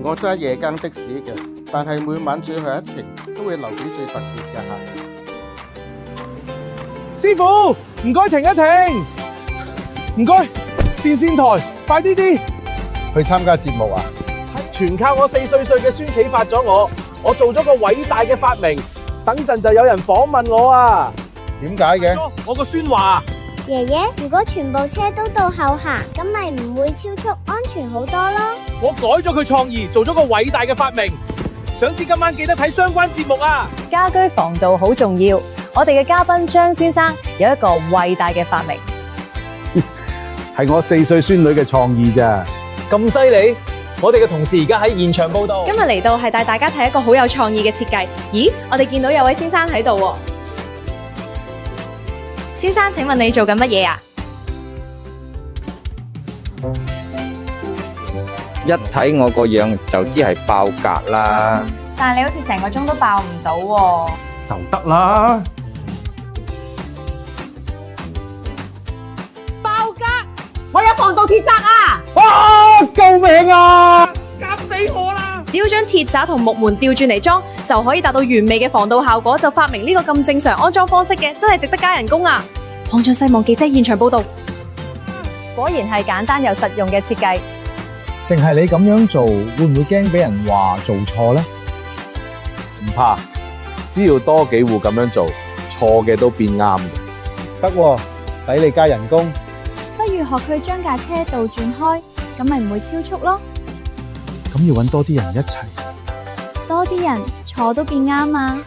我揸夜間的士嘅，但係每晚最後一程都會留俾最特別嘅客人。師傅，唔該停一停，唔該，電線台，快啲啲！去參加節目啊？全靠我4歲嘅孫啟發咗我做咗個偉大嘅發明，等陣就有人訪問我啊！點解嘅？我個孫話：爺爺，如果全部車都到後行，咁咪唔會超速，安全好多咯。我改咗佢創意，做咗個偉大嘅發明。想知今晚記得睇相關節目啊！家居防盜好重要，我哋嘅嘉賓張先生有一個偉大嘅發明，係我4歲孫女嘅創意咋。咁犀利！我哋嘅同事而家喺現場報道。今日嚟到係帶大家睇一個好有創意嘅設計。咦，我哋見到有位先生喺度喎。先生，請問你做緊乜嘢啊？一睇我個樣就知係爆格啦。但係你好似成個鐘都爆唔到喎。就得啦。爆格！我有防盜鐵閘啊！啊！救命啊！夾死我啦！只要將鐵閘同木門調轉嚟裝，就可以達到完美嘅防盜效果。就發明呢個咁正常安裝方式嘅，真係值得加人工啊！放盡西望記者現場報道。果然係簡單又實用嘅設計。淨係你咁樣做，會唔會驚俾人話做錯呢？唔怕，只要多幾戶咁樣做，錯嘅都變啱嘅。得喎，抵你加人工。不如學佢將架車倒轉開，咁咪唔會超速咯。咁要搵多啲人一齊。多啲人錯都變啱啊！